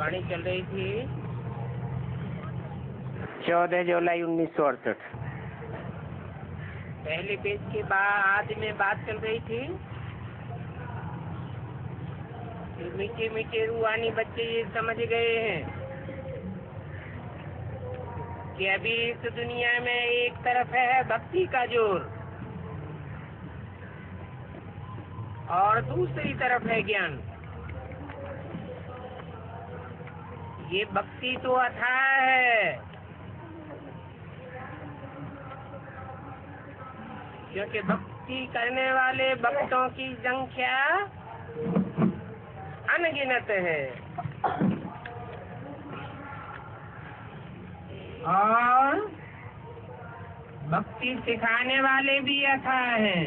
वाणी चल रही थी 14 जुलाई 1968। पहले पेज के बाद में बात चल रही थी कि मीठे मीठे रूहानी बच्चे ये समझ गए हैं कि अभी इस दुनिया में एक तरफ है भक्ति का जोर और दूसरी तरफ है ज्ञान। ये भक्ति तो अथाह है, क्योंकि भक्ति करने वाले भक्तों की संख्या अनगिनत है और भक्ति सिखाने वाले भी अथाह हैं।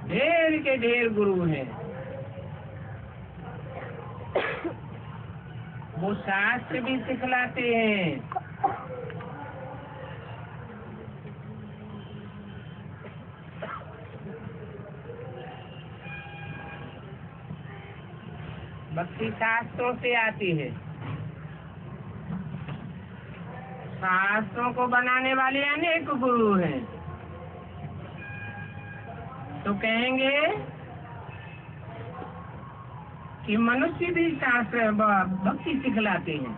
ढेर के ढेर गुरु हैं। वो शास्त्र भी सिखलाते हैं, भक्ति शास्त्रों से आती है। शास्त्रों को बनाने वाले अनेक गुरु हैं। तो कहेंगे कि मनुष्य भी शास्त्र भक्ति सिखलाते हैं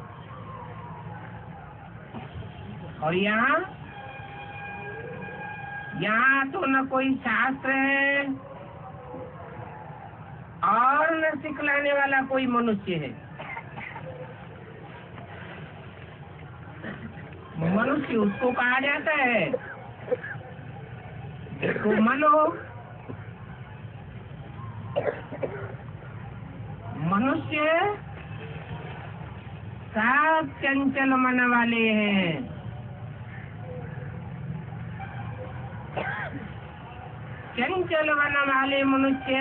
और यहाँ तो न कोई शास्त्र है और न सिखलाने वाला कोई मनुष्य है। मनुष्य उसको कहा जाता है जिसको मन हो। मनुष्य सब चंचल मन वाले हैं। चंचल मन वाले मनुष्य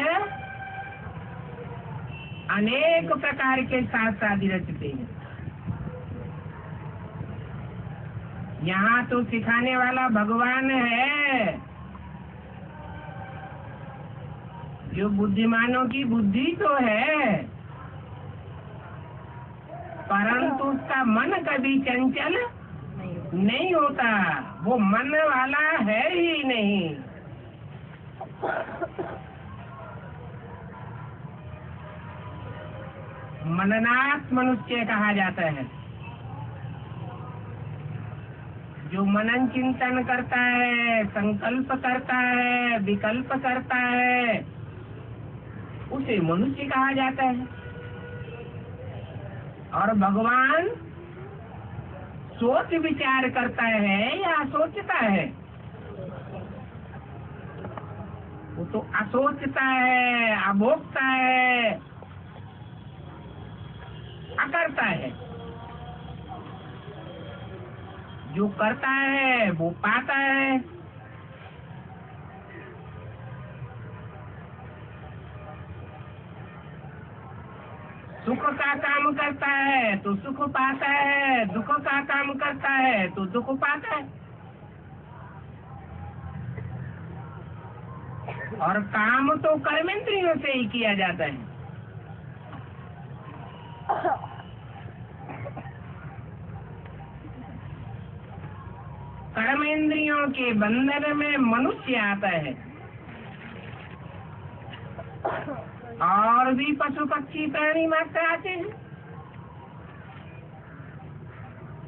अनेक प्रकार के शास्त्रादि रचते हैं। यहाँ तो सिखाने वाला भगवान है, जो बुद्धिमानों की बुद्धि तो है, परंतु उसका मन कभी चंचल नहीं होता। वो मन वाला है ही नहीं। मननाथ मनुष्य कहा जाता है। जो मनन चिंतन करता है, संकल्प करता है, विकल्प करता है, उसे मनुष्य कहा जाता है। और भगवान सोच विचार करता है या सोचता है? वो तो असोचता है, अभोक्ता है, अकर्ता है। जो करता है वो पाता है। सुख का काम करता है तो सुख पाता है, दुख का काम करता है तो दुख पाता है। और काम तो कर्मेंद्रियों से ही किया जाता है। कर्मेंद्रियों के बंधन में मनुष्य आता है और भी पशु पक्षी प्राणी मात्र आते हैं,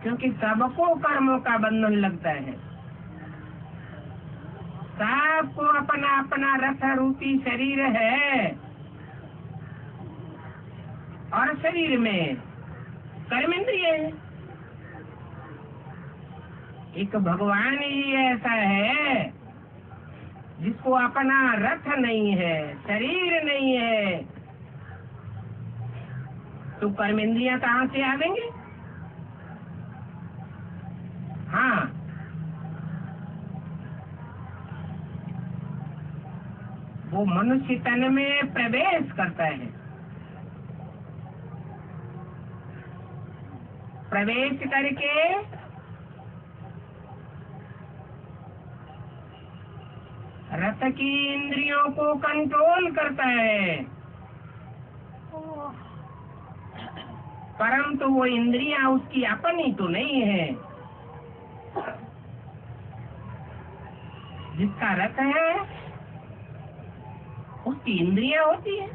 क्योंकि सबको कर्मों का बंधन लगता है। सबको अपना अपना रथ रूपी शरीर है और शरीर में कर्मेंद्रिय है। एक भगवान ही ऐसा है जिसको अपना रथ नहीं है, शरीर नहीं है, तो कर्मेंद्रियां कहाँ से आवेंगे? हाँ, वो मनुष्य तन में प्रवेश करता है। प्रवेश करके रथ की इंद्रियों को कंट्रोल करता है। परंतु वो इंद्रियां उसकी अपनी तो नहीं है। जिसका रथ है उसकी इंद्रियां होती है।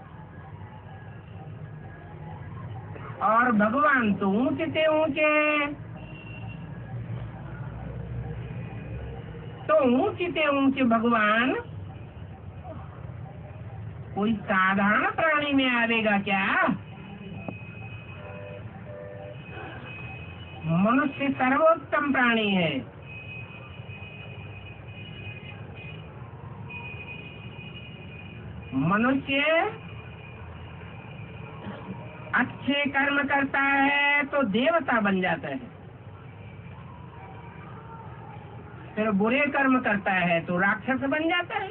और भगवान तो ऊंचे से ऊंचे, तो ऊंचे से ऊंचे भगवान कोई साधारण प्राणी में आवेगा क्या? मनुष्य सर्वोत्तम प्राणी है। मनुष्य अच्छे कर्म करता है तो देवता बन जाता है, फिर बुरे कर्म करता है तो राक्षस बन जाता है।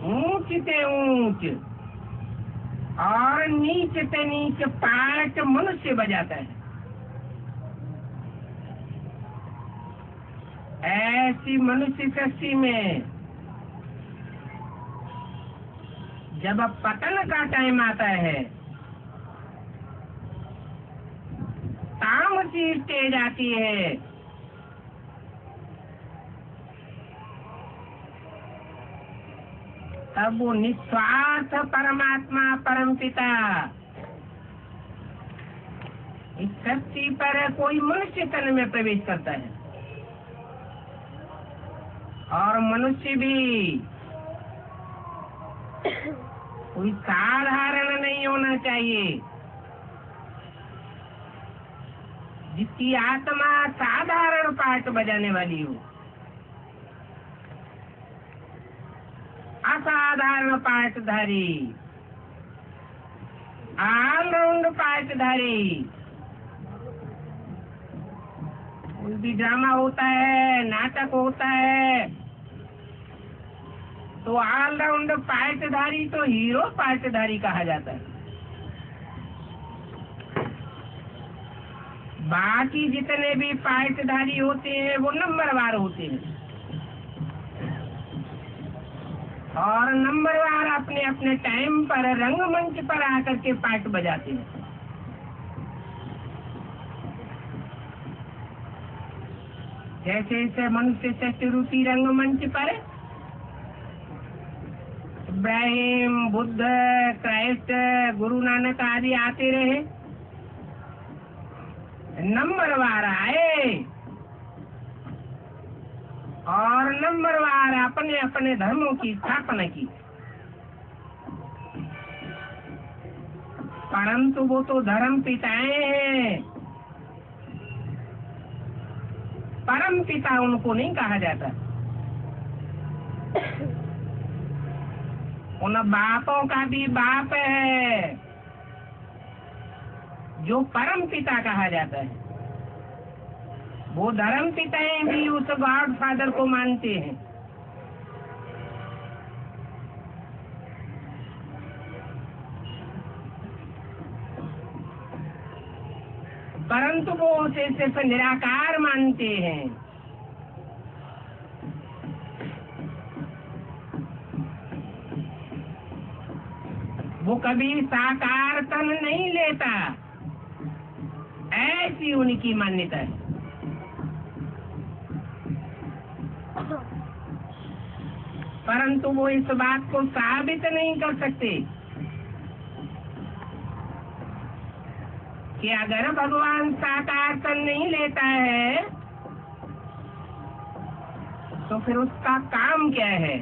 ऊंच से ऊंच और नीच से नीच पार्ट मनुष्य बजाता है। ऐसी मनुष्य सृष्टि में जब पतन का टाइम आता है, तामसी स्टेज आती है, तब वो निस्वार्थ परमात्मा परमपिता इस सृष्टि पर कोई मनुष्य तन में प्रवेश करता है। और मनुष्य भी कोई साधारण नहीं होना चाहिए। जिसकी आत्मा साधारण पाठ बजाने वाली हो, असाधारण पाठधारी, ऑलराउंड पाठधारी। कोई भी ड्रामा होता है, नाटक होता है, तो ऑलराउंड पाठधारी तो हीरो पाठधारी कहा जाता है। बाकी जितने भी पाठधारी होते हैं वो नंबरवार होते हैं, और नंबरवार अपने अपने टाइम पर रंगमंच पर आकर के पाठ बजाते हैं। जैसे जैसे मनुष्य सृष्टि रूपी रंगमंच पर इब्राहिम, बुद्ध, क्राइस्ट, गुरु नानक आदि आते रहे, नंबरवार आए और नंबरवार अपने अपने धर्मों की स्थापना की। परंतु वो तो धर्म पिताएं हैं, परम पिता उनको नहीं कहा जाता। उन बापों का भी बाप है जो परम पिता कहा जाता है। वो धर्म पिताएं भी उस गॉड फादर को मानते हैं। परंतु वो उसे सिर्फ निराकार मानते हैं। वो कभी साकार तन नहीं लेता, ऐसी उनकी मान्यता है। परंतु वो इस बात को साबित नहीं कर सकते कि अगर भगवान साकार तन नहीं लेता है तो फिर उसका काम क्या है,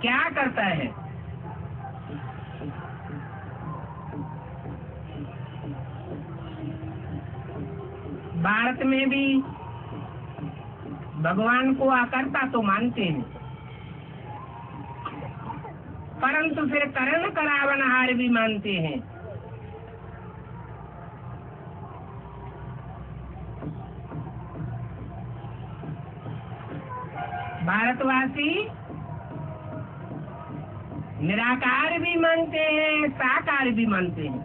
क्या करता है। भारत में भी भगवान को आकर्ता तो मानते हैं, परंतु फिर करण करावनहार भी मानते हैं। भारतवासी निराकार भी मानते हैं, साकार भी मानते हैं।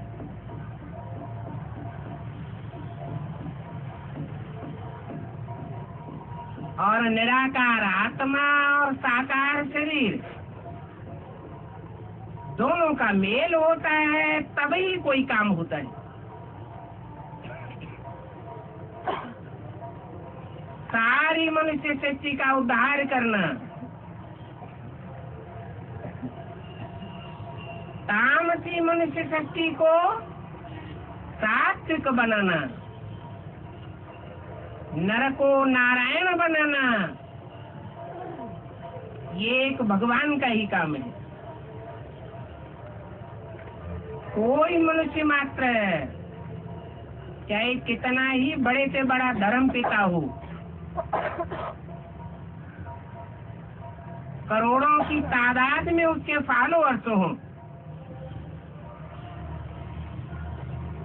और निराकार आत्मा और साकार शरीर दोनों का मेल होता है तभी कोई काम होता है। सारी मनुष्य सृष्टि का उद्धार करना, तामसी मनुष्य सृष्टि को सात्विक बनाना, नर को नारायण बनाना, ये एक भगवान का ही काम है। कोई मनुष्य मात्र चाहे कितना ही बड़े से बड़ा धर्म पिता हो, करोड़ों की तादाद में उसके फॉलोअर्स हो,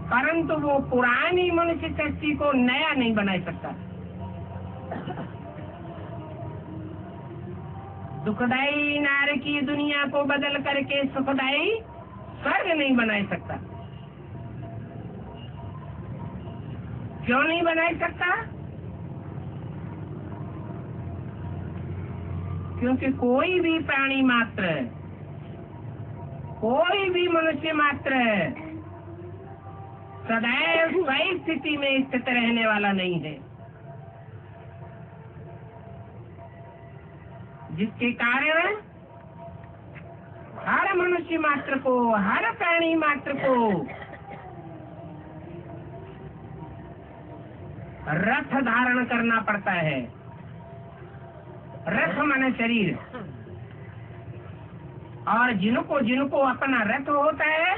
परंतु वो पुरानी मनुष्य सृष्टि को नया नहीं बना सकता। दुखदायी नार की दुनिया को बदल करके सुखदायी स्वर्ग नहीं बना सकता। क्यों नहीं बना सकता? क्योंकि कोई भी प्राणी मात्र, कोई भी मनुष्य मात्र सदैव सही स्थिति में स्थित रहने वाला नहीं है, जिसके कारण हर मनुष्य मात्र को, हर प्राणी मात्र को रथ धारण करना पड़ता है। रथ माने शरीर, और जिनको जिनको अपना रथ होता है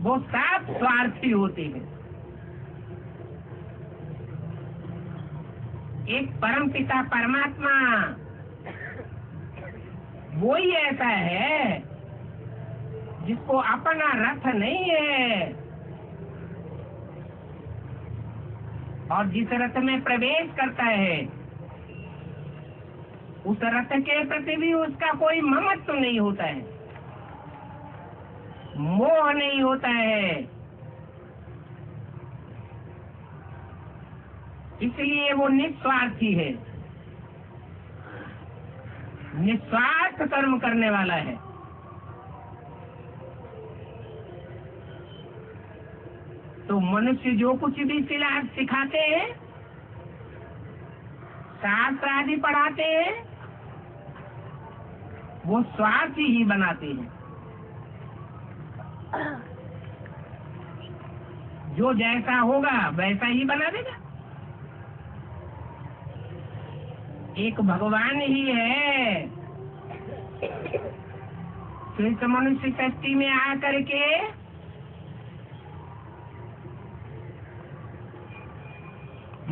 वो सब स्वार्थी होते हैं। एक परम पिता परमात्मा वो ही ऐसा है जिसको अपना रथ नहीं है, और जिस रथ में प्रवेश करता है उस रथ के प्रति भी उसका कोई ममत्व नहीं होता है, मोह नहीं होता है। इसलिए वो निस्वार्थी है, निस्वार्थ कर्म करने वाला है। तो मनुष्य जो कुछ भी सिखाते हैं, शास्त्र आदि पढ़ाते हैं, वो स्वार्थी ही बनाते हैं। जो जैसा होगा वैसा ही बना देगा। एक भगवान ही है तो इस मनुष्य सृष्टि में आकर के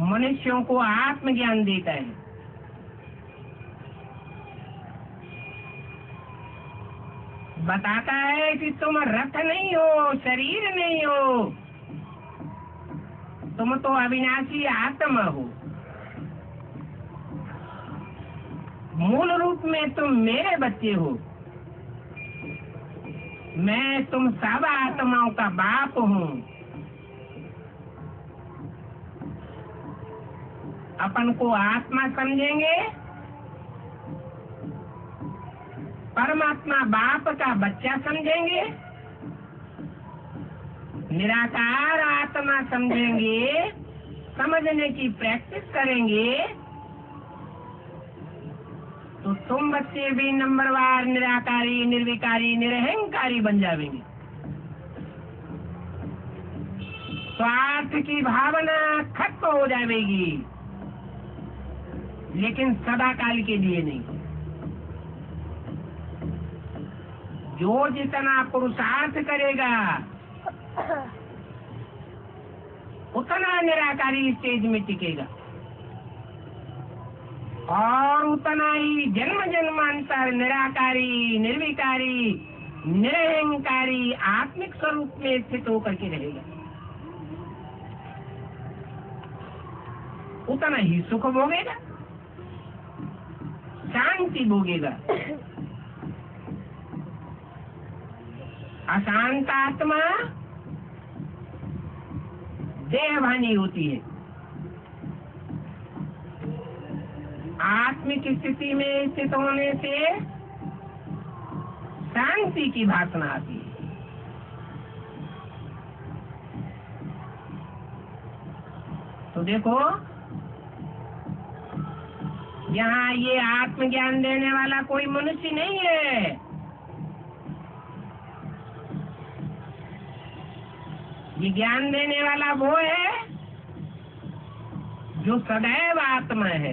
मनुष्यों को आत्मज्ञान देता है। बताता है कि तुम रथ नहीं हो, शरीर नहीं हो, तुम तो अविनाशी आत्मा हो। मूल रूप में तुम मेरे बच्चे हो। मैं तुम सब आत्माओं का बाप हूँ। अपन को आत्मा समझेंगे, परमात्मा बाप का बच्चा समझेंगे, निराकार आत्मा समझेंगे, समझने की प्रैक्टिस करेंगे, तो तुम बच्चे भी नंबरवार निराकारी, निर्विकारी, निरहंकारी बन जाएंगे। स्वार्थ की भावना खत्म हो जाएगी, लेकिन सदा काल के लिए नहीं। जो जितना पुरुषार्थ करेगा उतना निराकारी स्टेज में टिकेगा, और उतना ही जन्म जन्मांतर निराकारी, निर्विकारी, निरहंकारी आत्मिक स्वरूप में स्थित होकर के रहेगा। उतना ही सुख भोगेगा, शांति भोगेगा। अशांत आत्मा देहभानी होती है। आत्मिक स्थिति में स्थित होने से शांति हंसी की भाषणा आती है। तो देखो, यहाँ ये आत्मज्ञान देने वाला कोई मनुष्य नहीं है। ये ज्ञान देने वाला वो है जो सदैव आत्मा है,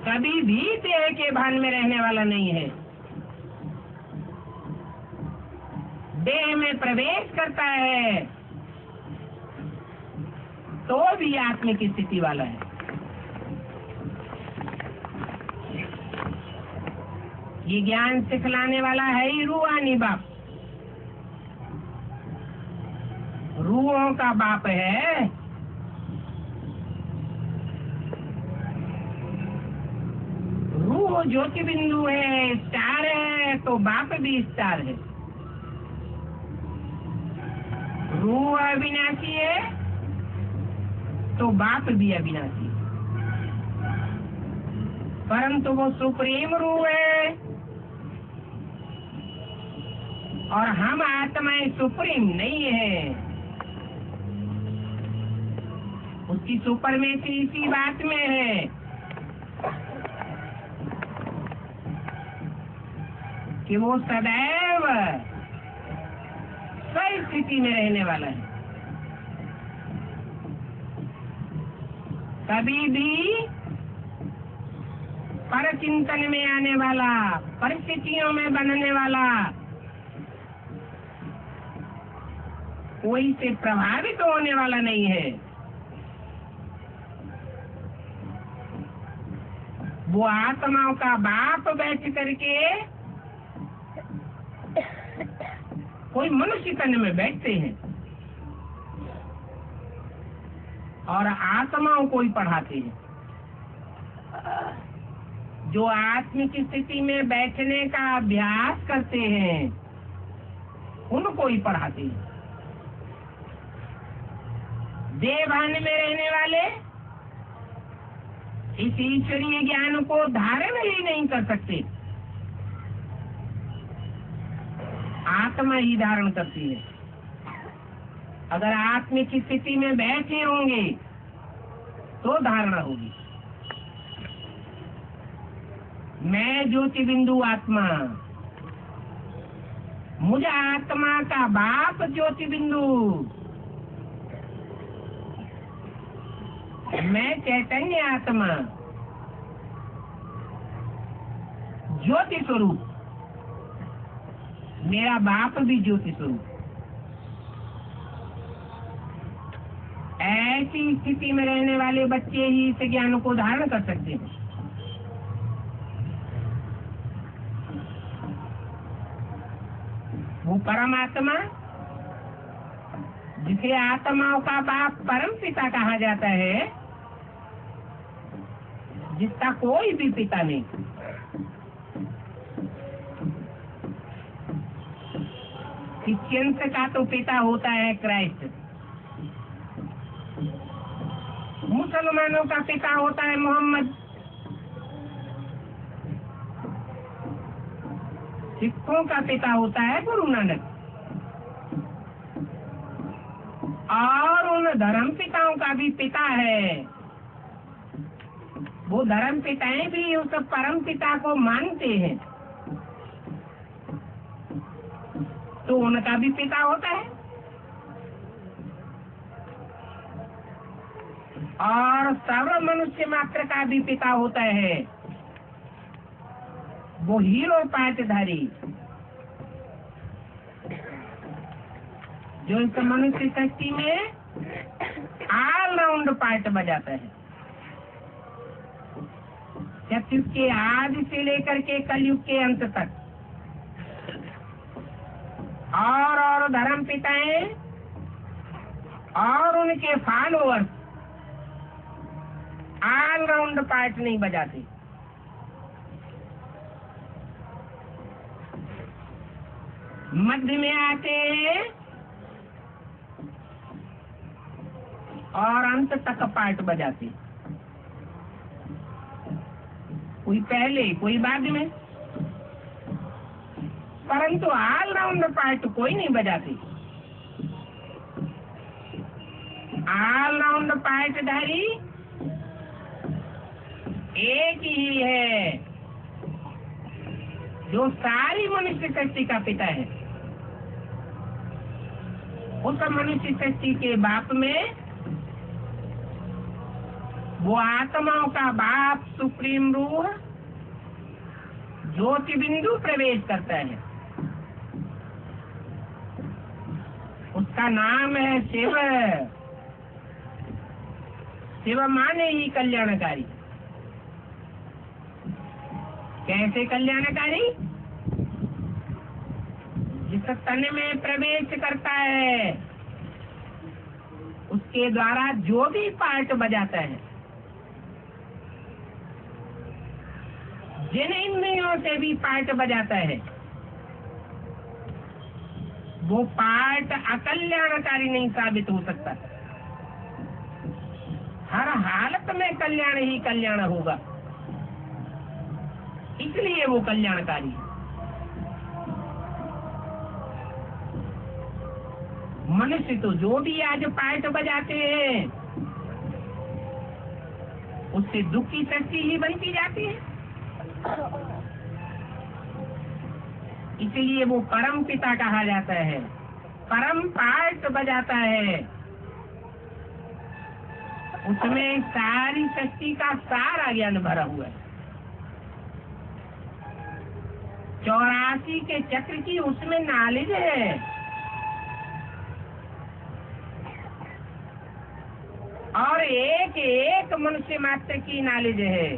कभी भी देह के भान में रहने वाला नहीं है। देह में प्रवेश करता है तो भी आत्मिक स्थिति वाला है। ये ज्ञान सिखलाने वाला है ही रूहानी बाप, रूहों का बाप है। रूह ज्योति बिंदु है, स्टार है, तो बाप भी स्टार है। रूह अविनाशी है तो बाप भी अविनाशी है। परंतु वो सुप्रीम रूह है और हम आत्माएं सुप्रीम नहीं है। उसकी सुपरमेसी इसी बात में है कि वो सदैव सही स्थिति में रहने वाला है। कभी भी पर चिंतन में आने वाला, परिस्थितियों में बनने वाला, कोई से प्रभावित होने वाला नहीं है। वो आत्माओं का बाप बैठ करके कोई मनुष्य तन में बैठते हैं और आत्माओं को ही पढ़ाते हैं। जो आत्मिक स्थिति में बैठने का अभ्यास करते हैं उनको ही पढ़ाते हैं। देवभान में रहने वाले इस ईश्वरीय ज्ञान को धारण ही नहीं कर सकते, आत्मा ही धारण करती है। अगर आत्मिक स्थिति में बैठे होंगे तो धारणा होगी। मैं ज्योति बिंदु आत्मा, मुझे आत्मा का बाप ज्योति बिंदु, मैं चैतन्य आत्मा, ज्योति स्वरूप, मेरा बाप भी ज्योति स्वरूप। ऐसी स्थिति में रहने वाले बच्चे ही इस ज्ञान को धारण कर सकते हैं। वो परमात्मा जिसे आत्माओं का बाप परम पिता कहा जाता है, जिसका कोई भी पिता नहीं। क्रिश्चियंस का तो पिता होता है क्राइस्ट, मुसलमानों का पिता होता है मोहम्मद, सिखों का पिता होता है गुरु नानक, और उन धर्म पिताओं का भी पिता है। वो धर्म पिताएं भी उस परम पिता को मानते हैं, तो उनका भी पिता होता है। और सर्व मनुष्य मात्र का भी पिता होता है, वो हीरो पाटधारी, जो इस मनुष्य सृष्टि में ऑल राउंड पार्ट बजाता है। सतयुग के आदि से लेकर के कलयुग के अंत तक। और धर्म पिताएं और उनके फॉलोअर्स ऑल राउंड पार्ट नहीं बजाते। मध्य में आते हैं और अंत तक पार्ट बजाते, कोई पहले कोई बाद में। परंतु ऑलराउंड पार्ट कोई नहीं बजाते। ऑलराउंड पार्टधारी एक ही है जो सारी मनुष्य सृष्टि का पिता है। उस मनुष्य सृष्टि के बाप में वो आत्माओं का बाप सुप्रीम रूह ज्योति बिंदु प्रवेश करता है। उसका नाम है शिव। शिव माने ही कल्याणकारी। कैसे कल्याणकारी? जिस तन में प्रवेश करता है उसके द्वारा जो भी पार्ट बजाता है, जिन इंद्रियों से भी पार्ट बजाता है, वो पार्ट अकल्याणकारी नहीं साबित हो सकता। हर हालत में कल्याण ही कल्याण होगा, इसलिए वो कल्याणकारी है। मनुष्य तो जो भी आज पार्ट बजाते हैं उससे दुख की सृष्टि ही बनती जाती है। इसलिए वो परम पिता कहा जाता है। परम पार्ट बजाता है, उसमें सारी शक्ति का सारा ज्ञान भरा हुआ है। 84 के चक्र की उसमें नॉलेज है। और एक एक मनुष्य मात्र की नॉलेज है।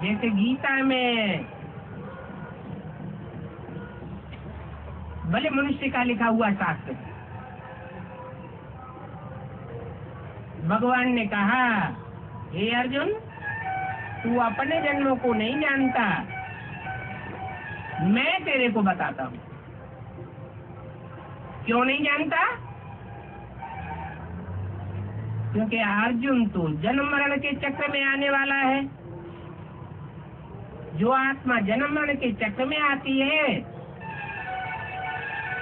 जैसे गीता में भले मनुष्य का लिखा हुआ शास्त्र, भगवान ने कहा, हे अर्जुन, तू अपने जन्मों को नहीं जानता, मैं तेरे को बताता हूँ। क्यों नहीं जानता? क्योंकि अर्जुन तो जन्म मरण के चक्र में आने वाला है। जो आत्मा जन्म मरण के चक्र में आती है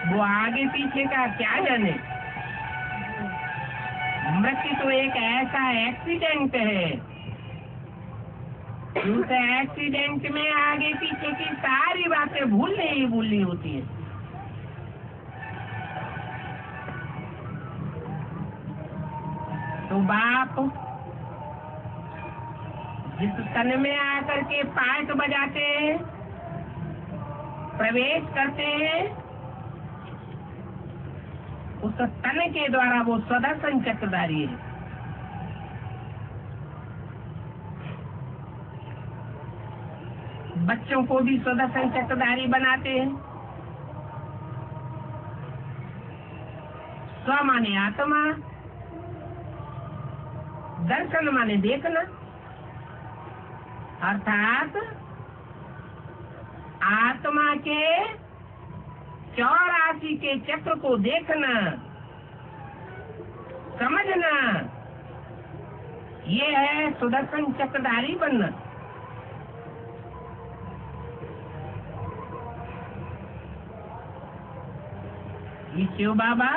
वो आगे पीछे का क्या जाने। मृत्यु तो एक ऐसा एक्सीडेंट है, उस एक्सीडेंट में आगे पीछे की सारी बातें भूलनी ही भूलनी होती है। तो बाप जिस तन में आकर के पार्ट बजाते हैं, प्रवेश करते हैं, उस तन के द्वारा वो सुदर्शन चक्रधारी है। बच्चों को भी सुदर्शन चक्रधारी बनाते हैं। स्व माने आत्मा, दर्शन माने देखना, अर्थात आत्मा के 84 के चक्र को देखना, समझना, ये है सुदर्शन चक्रधारी बनना। ये शिव बाबा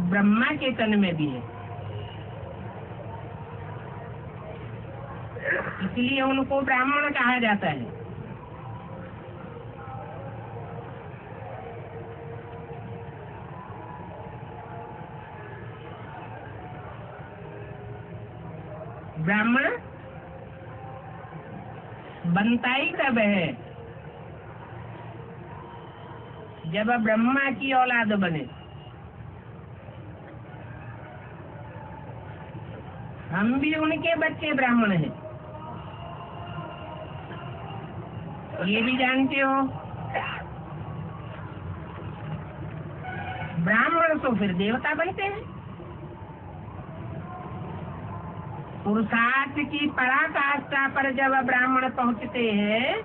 ब्रह्मा के तन में भी है, इसलिए उनको ब्राह्मण कहा जाता है। ब्राह्मण बनता ही तब है जब ब्रह्मा की औलाद बने। हम भी उनके बच्चे ब्राह्मण हैं, ये भी जानते हो। ब्राह्मण तो फिर देवता बनते हैं। पुरुषार्थ की पराकाष्ठा पर जब ब्राह्मण पहुंचते हैं,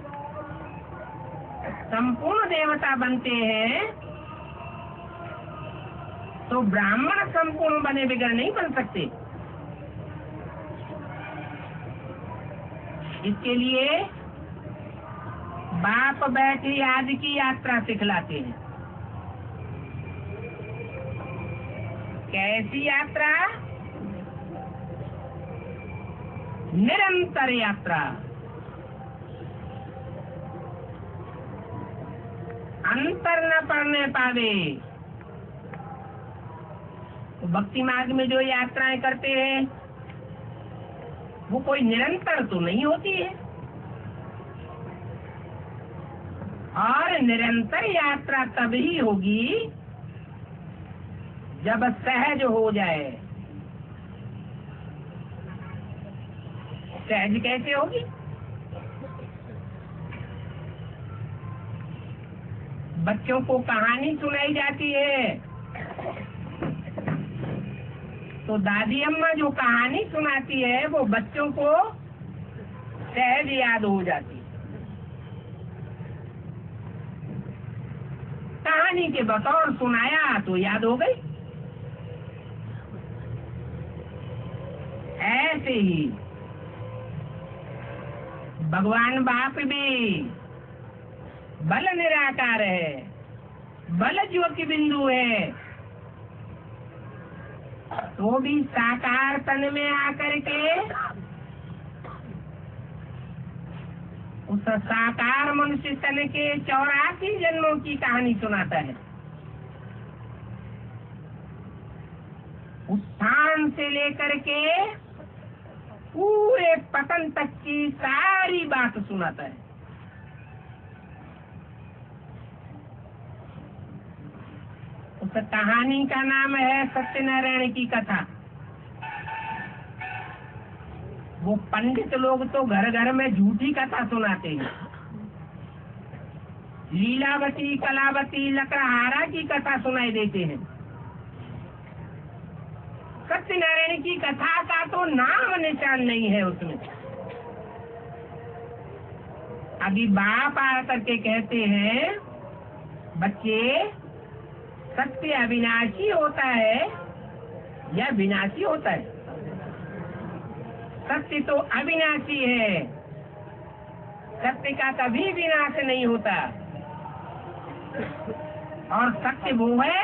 संपूर्ण देवता बनते हैं, तो ब्राह्मण संपूर्ण बने बिगड़ नहीं बन सकते। इसके लिए बाप बैठे आदि की यात्रा सिखलाते हैं। कैसी यात्रा? निरंतर यात्रा। अंतर न पड़ने पावे। तो भक्ति मार्ग में जो यात्राएं करते हैं वो कोई निरंतर तो नहीं होती है। और निरंतर यात्रा तभी होगी जब सहज हो जाए। सहज कैसे होगी? बच्चों को कहानी सुनाई जाती है तो दादी अम्मा जो कहानी सुनाती है वो बच्चों को सहज याद हो जाती है। कहानी के बतौर सुनाया तो याद हो गई। ऐसे ही भगवान बाप भी बल निराकार है, बल ज्योति बिंदु है, तो भी साकार तन में आकर के उस साकार मनुष्य तन के 84 जन्मों की कहानी सुनाता है। उत्थान से लेकर के पूरे पतन तक की सारी बात सुनाता है। उस कहानी का नाम है सत्यनारायण की कथा। वो पंडित लोग तो घर घर में झूठी कथा सुनाते हैं। लीलावती, कलावती, लकड़हारा की कथा सुनाई देते हैं। सत्यनारायण की कथा का तो नाम निशान नहीं है उसमें। अभी बाप आकर के कहते हैं, बच्चे सत्य अविनाशी होता है या विनाशी होता है? सत्य तो अविनाशी है, सत्य का कभी विनाश नहीं होता। और सत्य वो है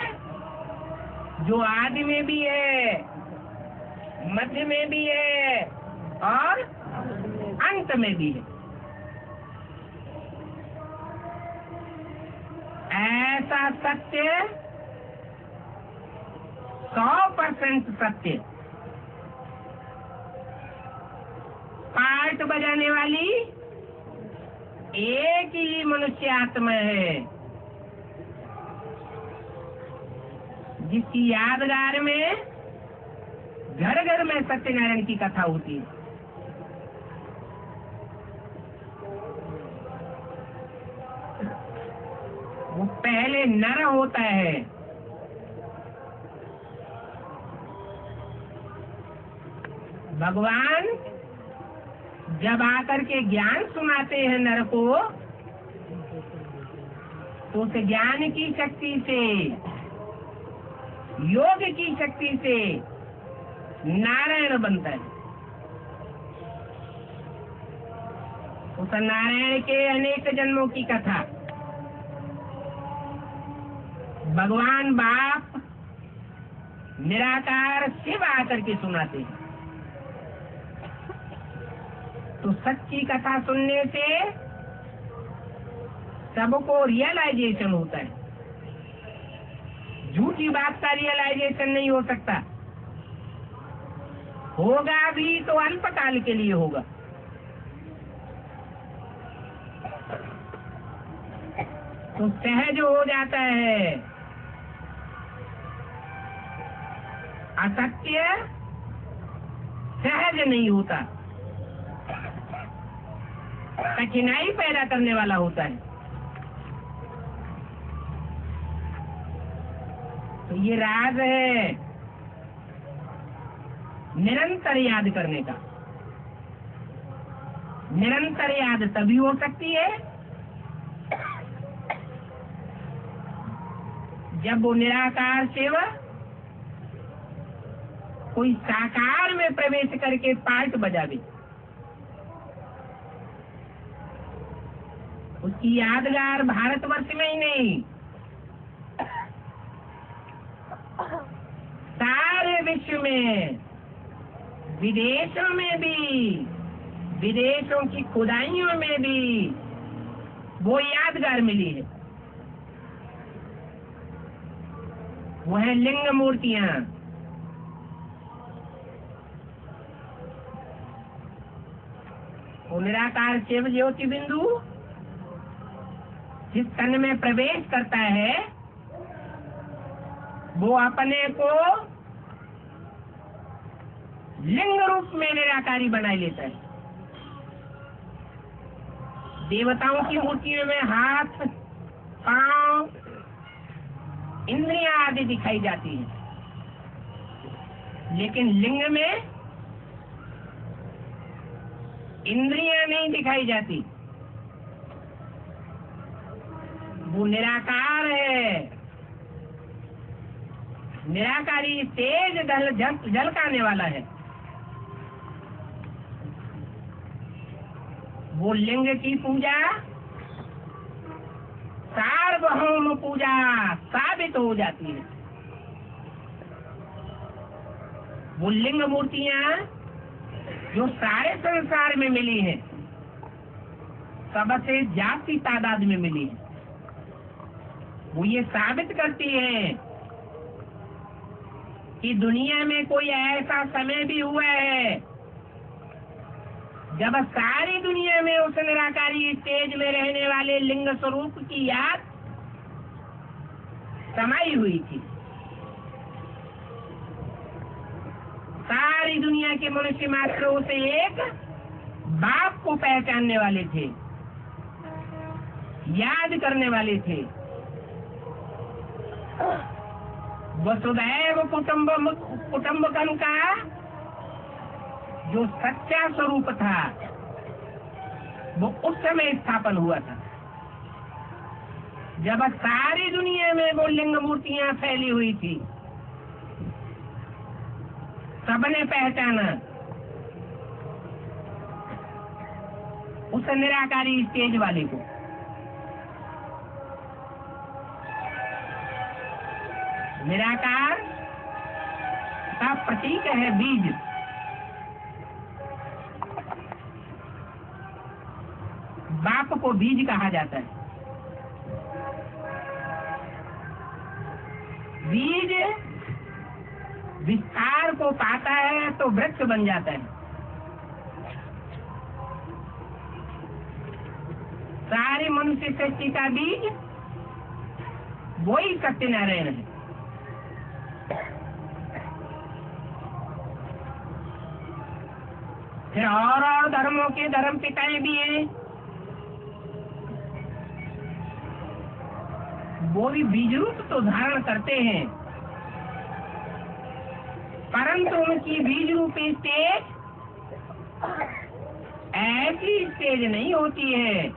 जो आदि में भी है, मध्य में भी है और अंत में भी है। ऐसा सत्य 100% सत्य। पार्ट बजाने वाली एक ही मनुष्य आत्मा है, जिसकी यादगार में घर घर में सत्यनारायण की कथा होती है। वो पहले नर होता है, भगवान जब आकर के ज्ञान सुनाते हैं नर को, तो उस ज्ञान की शक्ति से, योग की शक्ति से नारायण बनता है। उस नारायण के अनेक जन्मों की कथा भगवान बाप निराकार शिव आकर के सुनाते हैं। तो सच्ची कथा सुनने से सबको रियलाइजेशन होता है। झूठी बात का रियलाइजेशन नहीं हो सकता, होगा भी तो अल्पकाल के लिए होगा। तो सहज हो जाता है। असत्य सहज नहीं होता, कठिनाई पैदा करने वाला होता है। तो ये राज है निरंतर याद करने का। निरंतर याद तभी हो सकती है जब वो निराकार सेवा कोई साकार में प्रवेश करके पार्ट बजावे। उसकी यादगार भारतवर्ष में ही नहीं, सारे विश्व में, विदेशों में भी, विदेशों की खुदाइयों में भी वो यादगार मिली है। वो है लिंग मूर्तियां। वो निराकार शिव ज्योति बिंदु जिस तन में प्रवेश करता है, वो अपने को लिंग रूप में निराकारी बनाए लेता है। देवताओं की मूर्तियों में हाथ, पांव, इंद्रियां आदि दिखाई जाती है, लेकिन लिंग में इंद्रियां नहीं दिखाई जाती। वो निराकार है, निराकारी तेज झलकाने वाला है। वो लिंग की पूजा सार्वभौम पूजा साबित हो जाती है। वो लिंग मूर्तियां जो सारे संसार में मिली है, सबसे ज्यादा तादाद में मिली है, वो ये साबित करती है कि दुनिया में कोई ऐसा समय भी हुआ है जब सारी दुनिया में उस निराकारी स्टेज में रहने वाले लिंग स्वरूप की याद समाई हुई थी। सारी दुनिया के मनुष्य मात्र उसे एक बाप को पहचानने वाले थे, याद करने वाले थे। वसुदैव कुटुंबकम का जो सच्चा स्वरूप था, वो उस समय स्थापन हुआ था जब सारी दुनिया में वो लिंग मूर्तियां फैली हुई थी। सबने पहचाना उस निराकारी स्टेज वाले को। निराकार का प्रतीक है बीज। बाप को बीज कहा जाता है। बीज विस्तार को पाता है तो वृक्ष बन जाता है। सारी मनुष्य सृष्टि का बीज वही सत्यनारायण है। फिर और धर्मों के धर्म पिताएं भी हैं, वो भी बीज रूप तो धारण करते हैं, परंतु उनकी बीज रूपी स्टेज ऐसी स्टेज नहीं होती है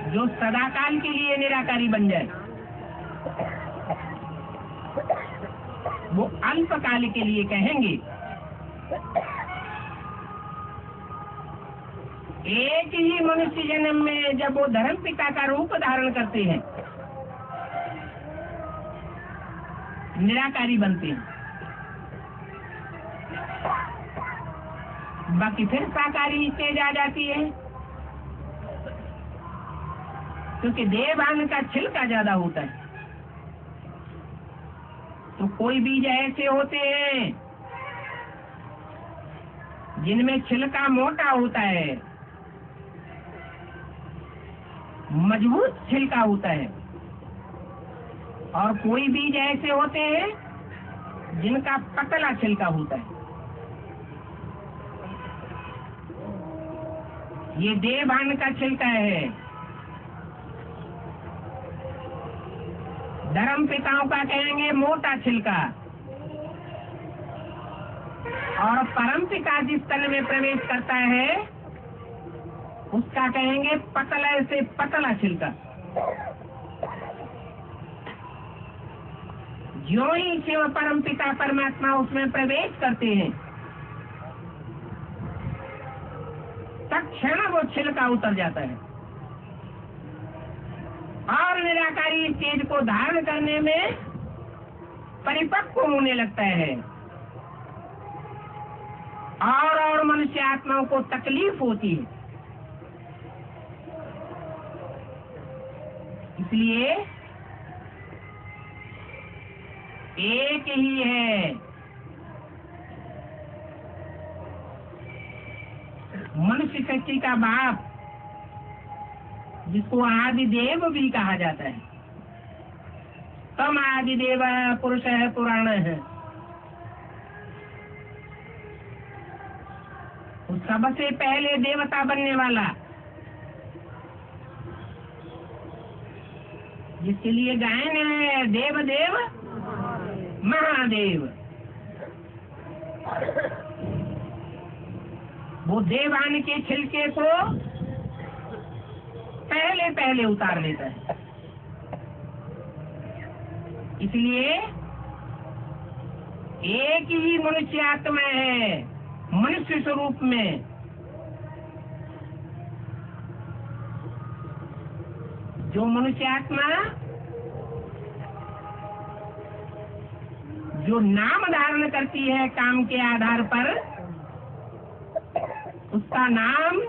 जो सदाकाल के लिए निराकारी बन जाए। वो अल्पकाल के लिए कहेंगे। एक ही मनुष्य जन्म में जब वो धर्म पिता का रूप धारण करते हैं, निराकारी बनते हैं, बाकी फिर साकारी स्टेज आ जाती है, क्योंकि देवान का छिलका ज्यादा होता है। तो कोई बीज ऐसे होते हैं जिनमें छिलका मोटा होता है, मजबूत छिलका होता है, और कोई बीज ऐसे होते हैं जिनका पतला छिलका होता है। ये देवान का छिलका है। धर्म पिताओं का कहेंगे मोटा छिलका, और परम पिता जिस तन में प्रवेश करता है उसका कहेंगे पतला से पतला छिलका। जो ही शिव परम पिता परमात्मा उसमें प्रवेश करते हैं, तत्क्षण वो छिलका उतर जाता है और निराकारी चीज को धारण करने में परिपक्व होने लगता है और मनुष्य आत्माओं को तकलीफ होती है। इसलिए एक ही है मनुष्य शक्ति का बाप, जिसको आदिदेव भी कहा जाता है। तम आदिदेव पुरुष है, पुराण है। उस सबसे पहले देवता बनने वाला, जिसके लिए गायन है देव देव महादेव। वो देवान के छिलके को पहले पहले उतार लेता है। इसलिए एक ही मनुष्य आत्मा है मनुष्य स्वरूप में। जो मनुष्य आत्मा जो नाम धारण करती है काम के आधार पर, उसका नाम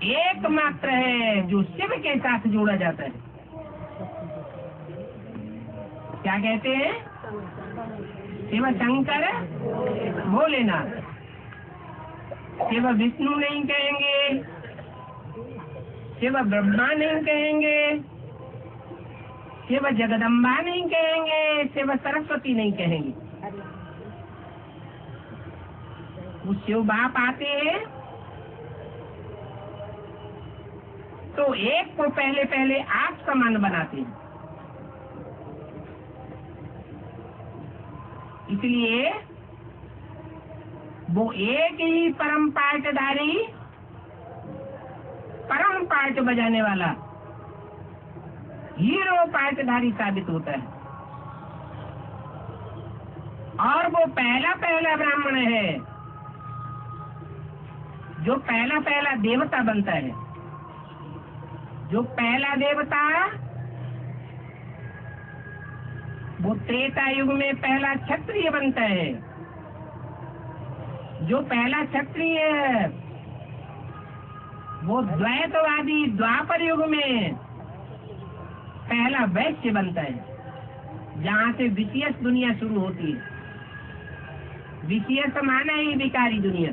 एकमात्र है जो शिव के साथ जोड़ा जाता है। क्या कहते हैं? शिव शंकर भोलेनाथ। शिव विष्णु नहीं कहेंगे, शिव ब्रह्मा नहीं कहेंगे, शिव जगदम्बा नहीं कहेंगे, शिव सरस्वती नहीं कहेंगे। वो शिव बाप आते हैं तो एक को पहले पहले आप समान बनाते हैं। इसलिए वो एक ही परम पाठधारी, परम पाठ बजाने वाला हीरो पाठधारी साबित होता है। और वो पहला पहला ब्राह्मण है जो पहला पहला देवता बनता है। जो पहला देवता वो त्रेता युग में पहला क्षत्रिय बनता है। जो पहला क्षत्रिय है वो द्वैतवादी द्वापर युग में पहला वैश्य बनता है, जहाँ से विशेष दुनिया शुरू होती है। विशेष माना ही विकारी दुनिया।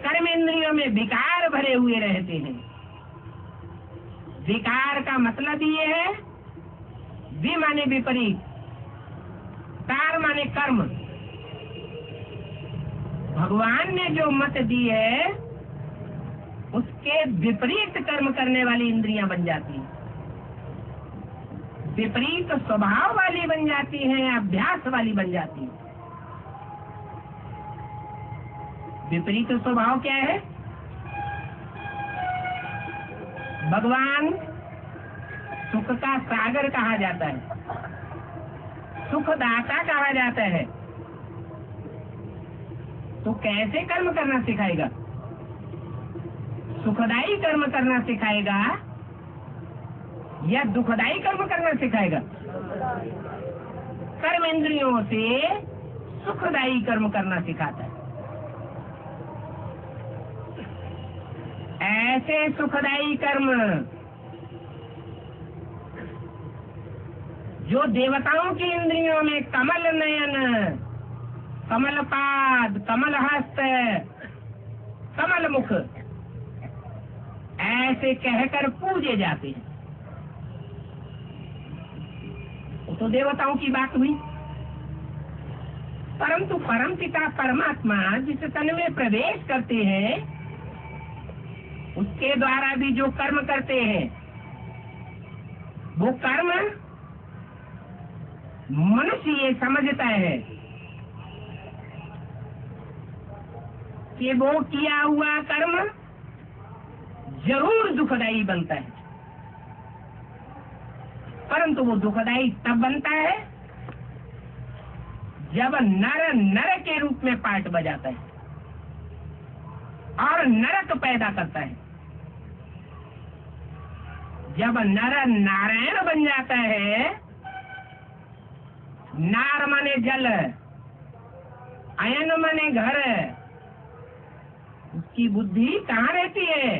कर्मेंद्रियों में विकार भरे हुए रहते हैं। विकार का मतलब ये है, वि माने विपरीत, कार माने कर्म। भगवान ने जो मत दी है उसके विपरीत कर्म करने वाली इंद्रियां बन जाती हैं, विपरीत स्वभाव वाली बन जाती हैं, अभ्यास वाली बन जाती हैं। विपरीत स्वभाव क्या है? भगवान सुख का सागर कहा जाता है, सुखदाता कहा जाता है। तो कैसे कर्म करना सिखाएगा? सुखदायी कर्म करना सिखाएगा या दुखदायी कर्म करना सिखाएगा? कर्म इंद्रियों से सुखदायी कर्म करना सिखाता है। ऐसे सुखदायी कर्म जो देवताओं की इंद्रियों में कमल नयन, कमल पाद, कमल हस्त, कमल मुख ऐसे कहकर पूजे जाते हैं। वो तो देवताओं की बात हुई। परंतु परमपिता परमात्मा जिस तन में प्रवेश करते हैं, उसके द्वारा भी जो कर्म करते हैं, वो कर्म मनुष्य ये समझता है कि वो किया हुआ कर्म जरूर दुखदायी बनता है। परंतु वो दुखदायी तब बनता है जब नर नर के रूप में पार्ट बजाता है और नरक पैदा करता है, जब नर नारायण बन जाता है, नार माने जल, अयन माने घर, उसकी बुद्धि कहाँ रहती है?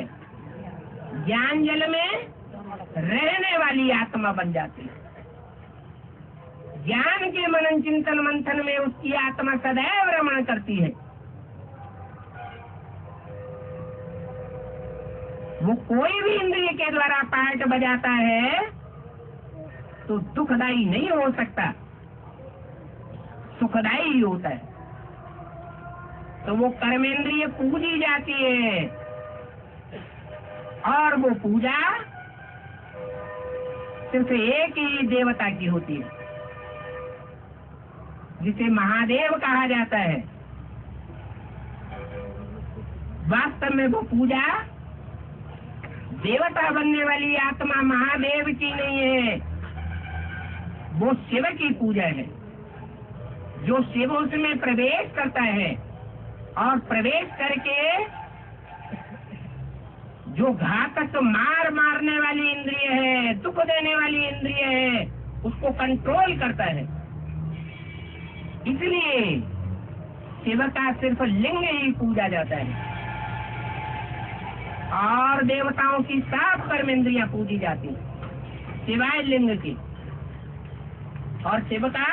ज्ञान जल में रहने वाली आत्मा बन जाती है। ज्ञान के मनन चिंतन मंथन में उसकी आत्मा सदैव रमण करती है। वो कोई भी इंद्रिय के द्वारा पार्ट बजाता है तो दुखदायी नहीं हो सकता, सुखदायी ही होता है। तो वो कर्मेंद्रिय पूजी जाती है और वो पूजा सिर्फ एक ही देवता की होती है, जिसे महादेव कहा जाता है। वास्तव में वो पूजा देवता बनने वाली आत्मा महादेव की नहीं है, वो शिव की पूजा है। जो शिव उसमें प्रवेश करता है और प्रवेश करके जो घातक मारने वाली इंद्रिय है, दुख देने वाली इंद्रिय है, उसको कंट्रोल करता है। इसलिए शिव का सिर्फ लिंग ही पूजा जाता है और देवताओं की साफ कर्मेंद्रियां पूजी जाती है सिवाय लिंग की, और शिव का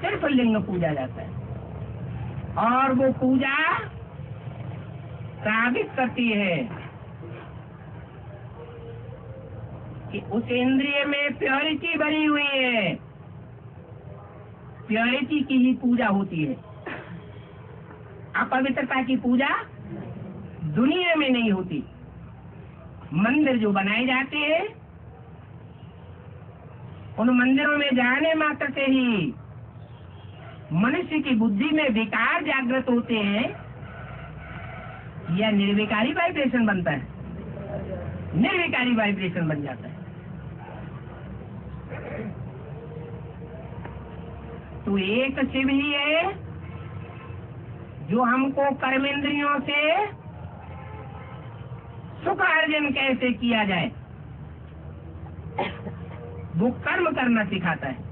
सिर्फ लिंग पूजा जाता है। और वो पूजा साबित करती है कि उस इंद्रिय में प्योरिटी भरी हुई है, प्योरिटी की ही पूजा होती है। अपवित्रता की पूजा दुनिया में नहीं होती। मंदिर जो बनाए जाते हैं, उन मंदिरों में जाने मात्र से ही मनुष्य की बुद्धि में विकार जागृत होते हैं या निर्विकारी वाइब्रेशन बनता है? निर्विकारी वाइब्रेशन बन जाता है। तो एक शिव ही है जो हमको कर्मेंद्रियों से सुख अर्जन कैसे किया जाए वो कर्म करना सिखाता है।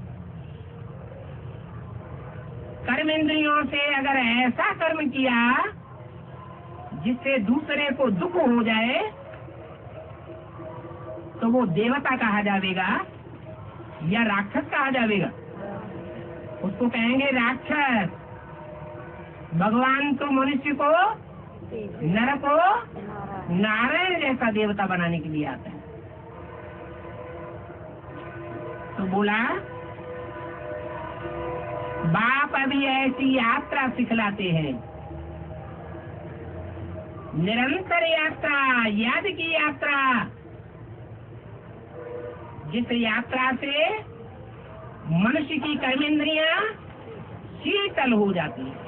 कर्मेंद्रियों से अगर ऐसा कर्म किया जिससे दूसरे को दुख हो जाए तो वो देवता कहा जाएगा या राक्षस कहा जाएगा? उसको कहेंगे राक्षस। भगवान तो मनुष्य को, नर को नारायण जैसा देवता बनाने के लिए आता है। तो बोला बाप अभी ऐसी यात्रा सिखलाते हैं, निरंतर यात्रा, याद की यात्रा, जिस यात्रा से मनुष्य की कर्मेंद्रियां शीतल हो जाती है।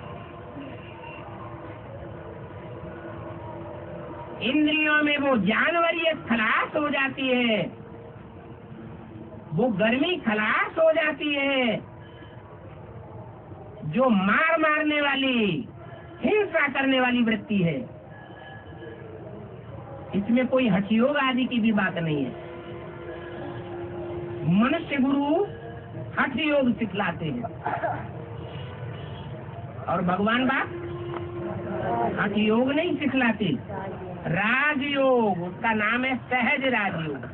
इंद्रियों में वो जानवरियत खलास हो जाती है, वो गर्मी खलास हो जाती है। जो मारने वाली, हिंसा करने वाली वृत्ति है, इसमें कोई हठयोग आदि की भी बात नहीं है। मनुष्य गुरु हठयोग सिखलाते हैं और भगवान बाप हठयोग नहीं सिखलाते। राजयोग, उसका नाम है सहज राजयोग।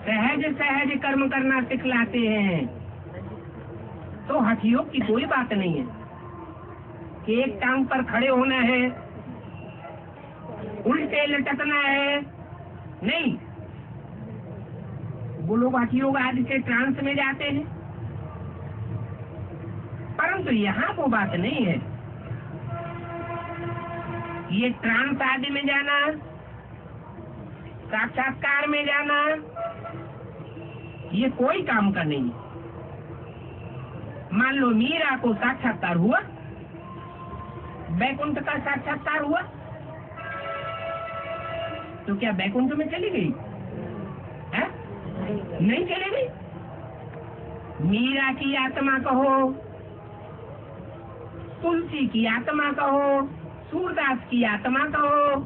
सहज सहज कर्म करना सिखलाते हैं। तो हठयोग की कोई बात नहीं है कि एक टांग पर खड़े होना है, उल्टे लटकना है, नहीं। वो लोग हठयोग आदि से ट्रांस में जाते हैं, परंतु यहाँ वो बात नहीं है। ये ट्रांस आदि में जाना, साक्षात्कार में जाना, ये कोई काम का नहीं। मान लो मीरा को साक्षात्कार हुआ, बैकुंठ का साक्षात्कार हुआ, तो क्या बैकुंठ में चली गई है? नहीं चली गई। मीरा की आत्मा कहो, तुलसी की आत्मा कहो, सूरदास की आत्मा कहो,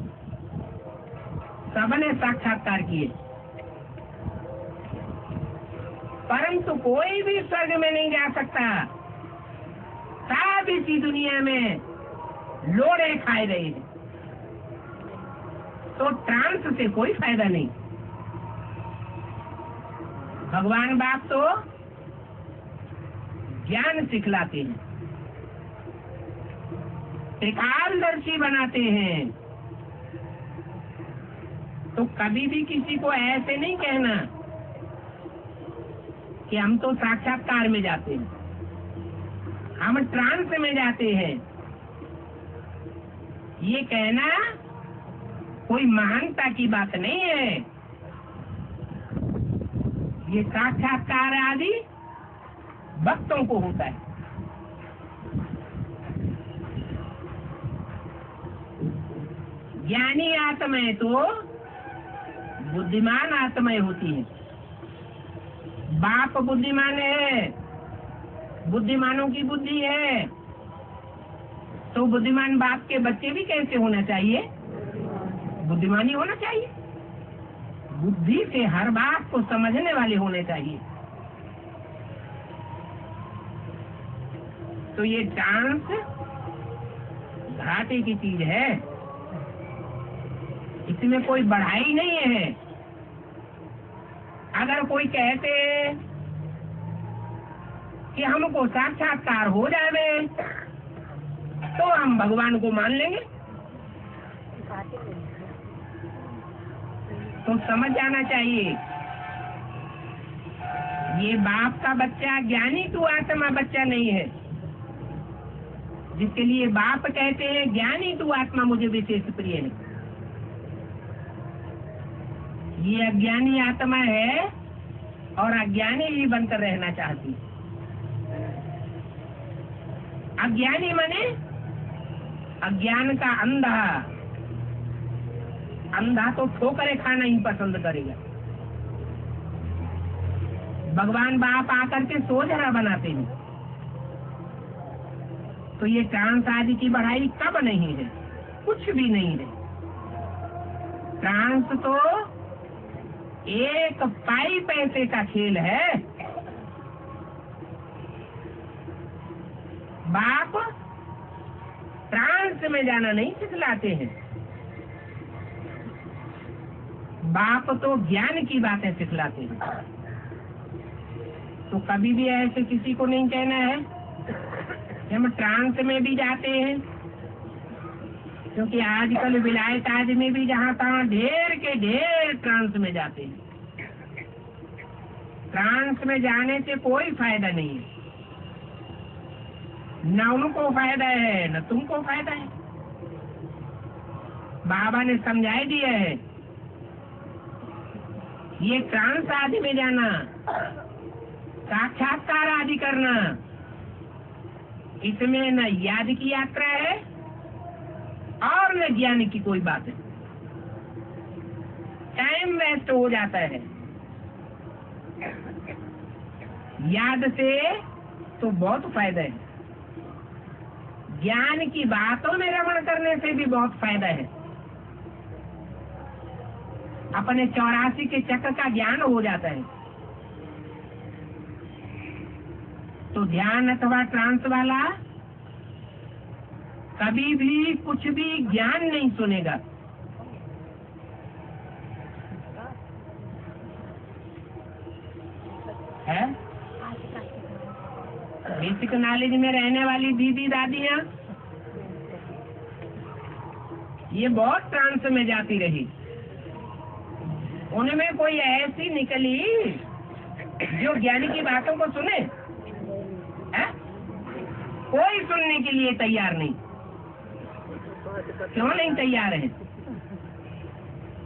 सबने साक्षात्कार किए, परंतु कोई भी स्वर्ग में नहीं जा सकता। सब इसी दुनिया में लोड़े खाए रहे हैं, तो ट्रांस से कोई फायदा नहीं। भगवान बाप तो ज्ञान सिखलाते हैं, त्रिकालदर्शी बनाते हैं। तो कभी भी किसी को ऐसे नहीं कहना कि हम तो साक्षात्कार में जाते हैं, हम ट्रांस में जाते हैं। ये कहना कोई महानता की बात नहीं है। ये साक्षात्कार आदि भक्तों को होता है। ज्ञानी आत्माएं तो बुद्धिमान आत्माएं होती हैं। बाप बुद्धिमान है, बुद्धिमानों की बुद्धि है, तो बुद्धिमान बाप के बच्चे भी कैसे होना चाहिए? बुद्धिमानी होना चाहिए। बुद्धि से हर बात को समझने वाले होने चाहिए। तो ये डांस घाटे की चीज है, इसमें कोई बढ़ाई नहीं है। अगर कोई कहते कि हमको साक्षात्कार हो जाए तो हम भगवान को मान लेंगे, तो समझ जाना चाहिए ये बाप का बच्चा ज्ञानी तू आत्मा बच्चा नहीं है, जिसके लिए बाप कहते हैं ज्ञानी तू आत्मा मुझे विशेष प्रिय है। ये अज्ञानी आत्मा है और अज्ञानी ही बनकर रहना चाहती। अज्ञानी माने अज्ञान का अंधा। अंधा तो ठोकरे खाना ही पसंद करेगा। भगवान बाप आकर के सोझरा बनाते हैं। तो ये ट्रांस आदि की बढ़ाई कब नहीं है, कुछ भी नहीं है। ट्रांस तो एक पाई पैसे का खेल है। बाप ट्रांस में जाना नहीं सिखलाते हैं, बाप तो ज्ञान की बातें सिखलाते हैं। तो कभी भी ऐसे किसी को नहीं कहना है कि हम ट्रांस में भी जाते हैं, क्योंकि आजकल विलायत आदमी भी जहाँ तहाँ ढेर के ढेर ट्रांस में जाते हैं। ट्रांस में जाने से कोई फायदा नहीं है, न उनको फायदा है न तुमको फायदा है। बाबा ने समझाई दिया है, ये ट्रांस आदि में जाना, साक्षात्कार आदि करना, इसमें न याद की यात्रा है और न ज्ञान की कोई बात है। टाइम वेस्ट हो जाता है। याद से तो बहुत फायदा है, ज्ञान की बातों में रमण करने से भी बहुत फायदा है। अपने 84 के चक्र का ज्ञान हो जाता है। तो ध्यान अथवा ट्रांस वाला कभी भी कुछ भी ज्ञान नहीं सुनेगा। है बेसिक नॉलेज में रहने वाली दीदी दादियाँ ये बहुत ट्रांस में जाती रही। उनमें कोई ऐसी निकली जो ज्ञानी की बातों को सुने? है? कोई सुनने के लिए तैयार नहीं। क्यों नहीं तैयार है?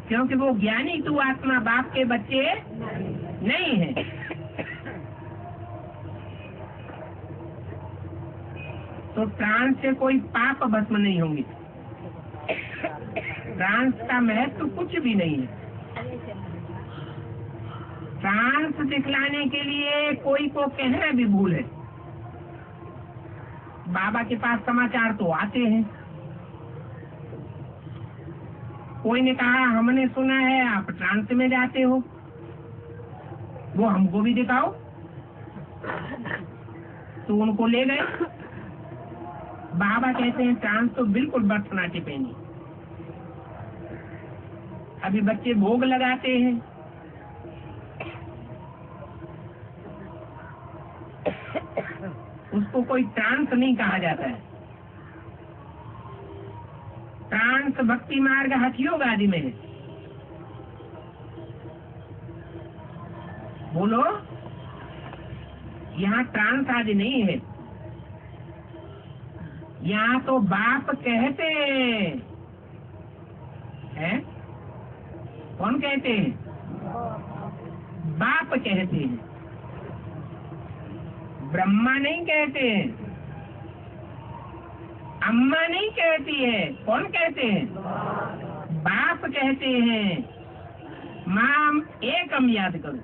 क्योंकि वो ज्ञानी तू आत्मा बाप के बच्चे नहीं है। तो ट्रांस से कोई पाप भस्म नहीं होंगे। ट्रांस का महत्व कुछ भी नहीं है। ट्रांस ट्रांस दिखलाने के लिए कोई को कहना भी भूल है। बाबा के पास समाचार तो आते हैं। कोई ने कहा हमने सुना है आप ट्रांस में जाते हो, वो हमको भी दिखाओ। तो उनको ले गए। बाबा कहते हैं ट्रांस तो बिल्कुल भरतनाट्यम। अभी बच्चे भोग लगाते हैं, उसको कोई ट्रांस नहीं कहा जाता है। ट्रांस भक्ति मार्ग हठयोग आदि में है। बोलो, यहाँ ट्रांस आदि नहीं है। यहाँ तो बाप कहते हैं। कौन कहते हैं? बाप कहते हैं, ब्रह्मा नहीं कहते हैं, अम्मा नहीं कहती है। कौन कहते हैं? बाप कहते हैं। माम एकम याद करो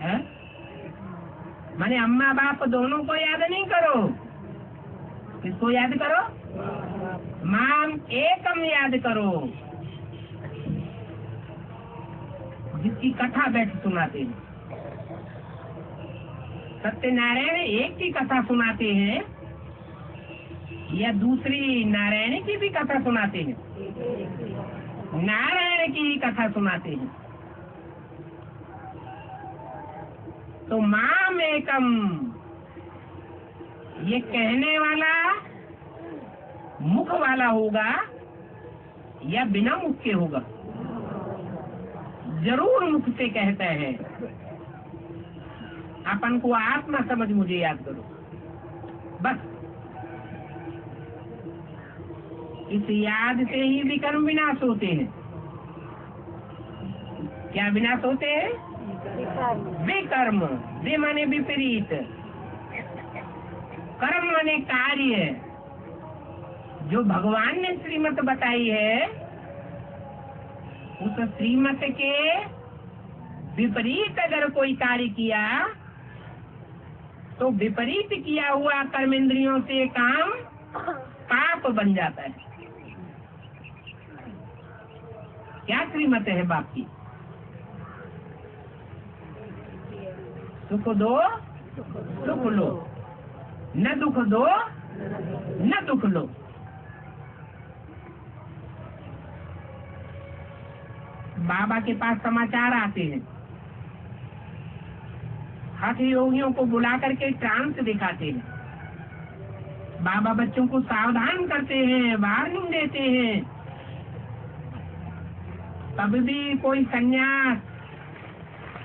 है? माने अम्मा बाप दोनों को याद नहीं करो। किसको याद करो? माम एकम याद करो। जिसकी कथा बैठ सुनाते हैं। सत्यनारायण एक की कथा सुनाते हैं या दूसरी नारायण की भी कथा सुनाते हैं? नारायण की कथा सुनाते हैं। तो माम एकम ये कहने वाला मुख वाला होगा या बिना मुख के होगा? जरूर मुख से कहता है। अपन को आत्मा समझ मुझे याद करो बस। इस याद से ही विकर्म विनाश होते हैं। क्या विनाश होते हैं? विकर्म। वे माने विपरीत, कर्म माने कार्य। जो भगवान ने श्रीमत बताई है उस श्रीमत के विपरीत अगर कोई कार्य किया तो विपरीत किया हुआ कर्मेंद्रियों से काम पाप बन जाता है। क्या श्रीमत है बाप की? सुख दो सुख लो, न दुख दो न दुख लो। बाबा के पास समाचार आते हैं। हठ योगियों को बुला करके ट्रांस दिखाते हैं। बाबा बच्चों को सावधान करते हैं, वार्निंग देते हैं। तब भी कोई सन्यास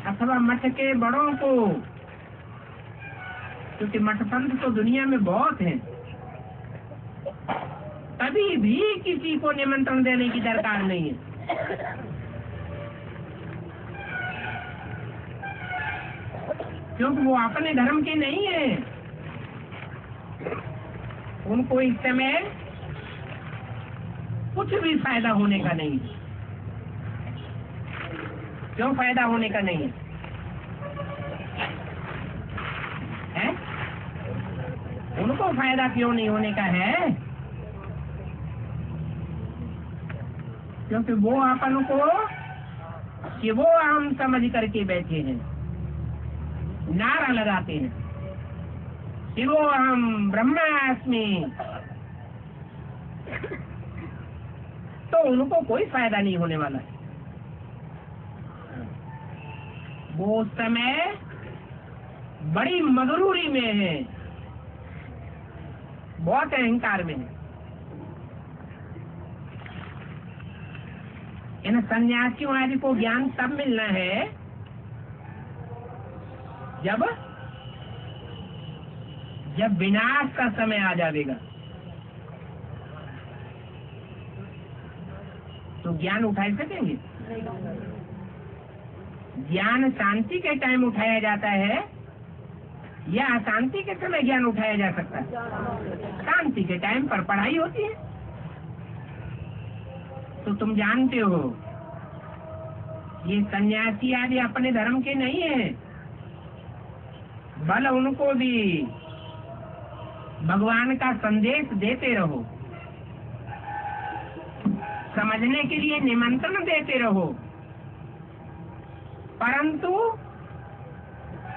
अथवा मठ के बड़ों को, क्योंकि मठ पंथ तो दुनिया में बहुत हैं, कभी भी किसी को निमंत्रण देने की दरकार नहीं है। क्योंकि वो अपने धर्म के नहीं है। उनको इस समय कुछ भी फायदा होने का नहीं है। क्यों फायदा होने का नहीं है? उनको फायदा क्यों नहीं होने का है? क्योंकि वो अपन को कि वो हम समझ करके बैठे हैं, नारा लगाते हैं, शिवो हम ब्रह्मास्मि। तो उनको कोई फायदा नहीं होने वाला है। वो उस समय बड़ी मगरूरी में है, बहुत अहंकार में है। इन सन्यासियों आदि को ज्ञान तब मिलना है जब विनाश का समय आ जाएगा। तो ज्ञान उठा सकेंगे? ज्ञान शांति के टाइम उठाया जाता है या अशांति के समय ज्ञान उठाया जा सकता है? शांति के टाइम पर पढ़ाई होती है। तो तुम जानते हो ये सन्यासी आदि अपने धर्म के नहीं है, बल उनको भी भगवान का संदेश देते रहो, समझने के लिए निमंत्रण देते रहो, परंतु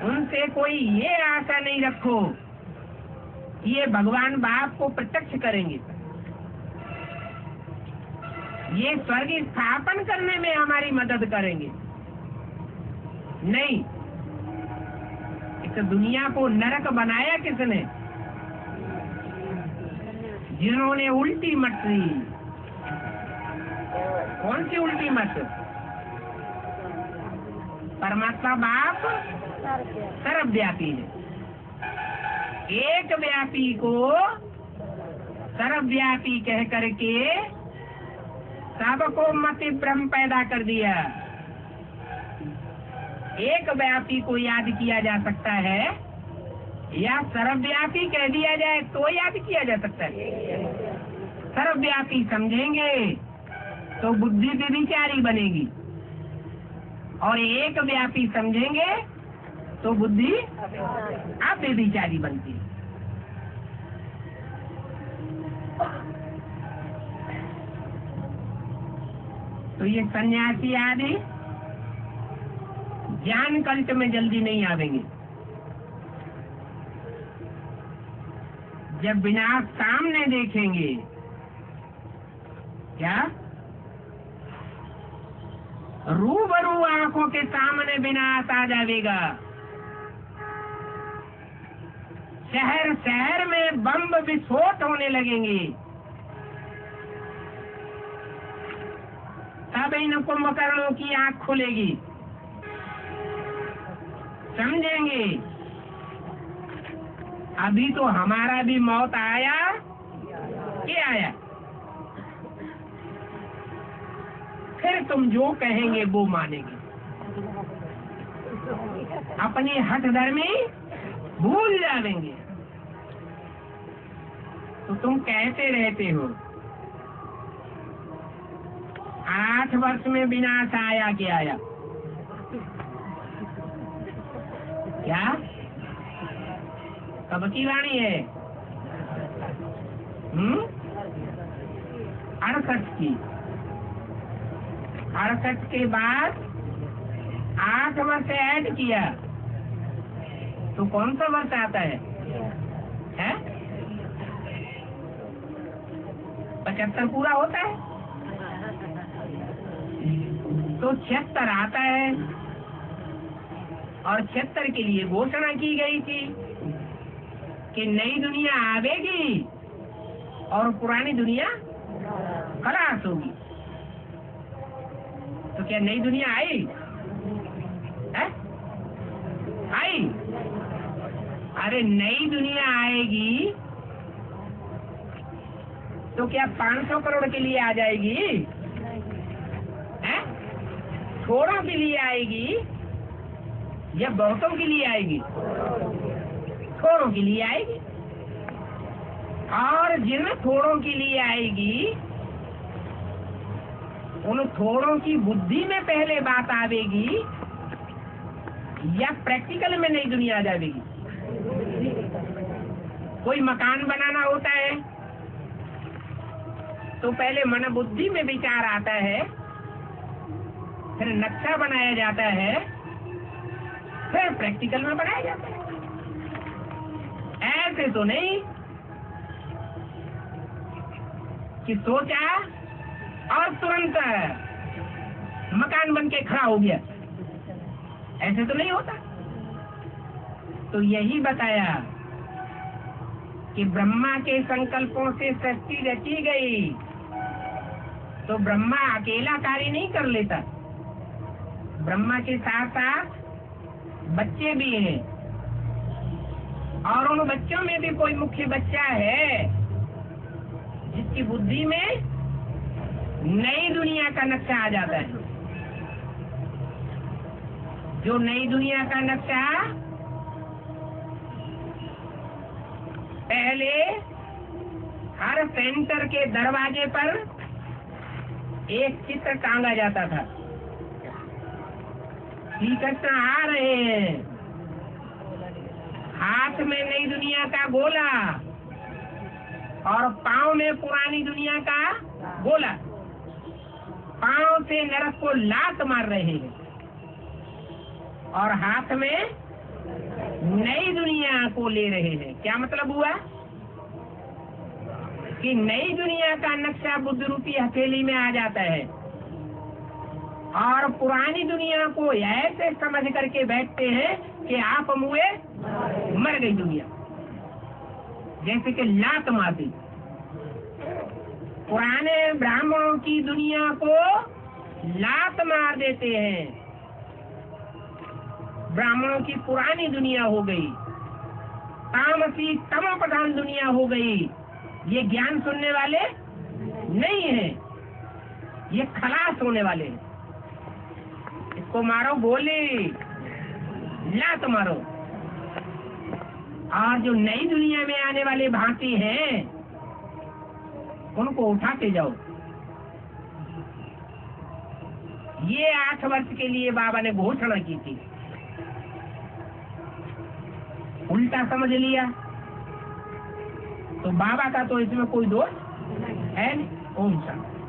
उनसे कोई ये आशा नहीं रखो कि ये भगवान बाप को प्रत्यक्ष करेंगे, ये स्वर्ग स्थापन करने में हमारी मदद करेंगे। नहीं, इस दुनिया को नरक बनाया किसने? जिन्होंने उल्टी मत ली। कौन सी उल्टी मत? परमात्मा बाप सर्वव्यापी है, एक व्यापी को सर्वव्यापी कह करके सबको मति भ्रम पैदा कर दिया। एक व्यापी को याद किया जा सकता है या सर्वव्यापी कह दिया जाए तो याद किया जा सकता है। सर्वव्यापी समझेंगे तो बुद्धि व्यभिचारी बनेगी, और एक व्यापी समझेंगे तो बुद्धि अव्यभिचारी बनती है। तो ये सन्यासी आदि ज्ञान कल्ट में जल्दी नहीं आवेंगे। जब विनाश सामने देखेंगे, क्या रूबरू आंखों के सामने विनाश आ जाएगा। शहर शहर में बम विस्फोट होने लगेंगे, तब इन कुंभकर्णों की आंख खुलेगी, समझेंगे अभी तो हमारा भी मौत आया कि आया। फिर तुम जो कहेंगे वो मानेंगे, अपनी हठ धर्मी भूल जाएंगे। तो तुम कहते रहते हो 8 वर्ष में विनाश आया कि आया? क्या कब की वाणी है? 68 की। 68 के बाद 8 वर्ष ऐड किया तो कौन सा वर्ष आता है? 75 पूरा होता है तो 76 आता है, और 76 के लिए घोषणा की गई थी कि नई दुनिया आवेगी और पुरानी दुनिया खलास होगी। तो क्या नई दुनिया आई है? आई? अरे नई दुनिया आएगी तो क्या 500 करोड़ के लिए आ जाएगी? थोड़ों के लिए आएगी या बहुतों के लिए आएगी? थोड़ों के लिए आएगी। और जिन थोड़ों के लिए आएगी उन थोड़ों की बुद्धि में पहले बात आवेगी या प्रैक्टिकल में नई दुनिया आ जाएगी? कोई मकान बनाना होता है तो पहले मन बुद्धि में विचार आता है, फिर नक्शा बनाया जाता है, फिर प्रैक्टिकल में बनाया जाता है। ऐसे तो नहीं कि सोचा और तुरंत मकान बन के खड़ा हो गया, ऐसे तो नहीं होता। तो यही बताया कि ब्रह्मा के संकल्पों से सृष्टि रची गई, तो ब्रह्मा अकेला कार्य नहीं कर लेता, ब्रह्मा के साथ साथ बच्चे भी हैं, और उन बच्चों में भी कोई मुख्य बच्चा है जिसकी बुद्धि में नई दुनिया का नक्शा आ जाता है। जो नई दुनिया का नक्शा पहले हर सेंटर के दरवाजे पर एक चित्र टांगा जाता था श्री कृष्ण आ रहे हैं, हाथ में नई दुनिया का गोला और पांव में पुरानी दुनिया का गोला, पांव से नरक को लात मार रहे हैं और हाथ में नई दुनिया को ले रहे हैं। क्या मतलब हुआ कि नई दुनिया का नक्शा बुद्ध रूपी हथेली में आ जाता है और पुरानी दुनिया को ऐसे समझ करके बैठते हैं कि आप मुए मर गई दुनिया, जैसे कि लात मारती। पुराने ब्राह्मणों की दुनिया को लात मार देते हैं, ब्राह्मणों की पुरानी दुनिया हो गई, तामसी तमो प्रधान दुनिया हो गई। ये ज्ञान सुनने वाले नहीं है, ये खलास होने वाले हैं। इसको मारो गोली, लात मारो। और जो नई दुनिया में आने वाले भांति हैं उनको उठाते जाओ। ये 8 वर्ष के लिए बाबा ने घोषणा की थी, उल्टा समझ लिया तो बाबा का तो इसमें कोई दोष है नहीं। ओम शांति।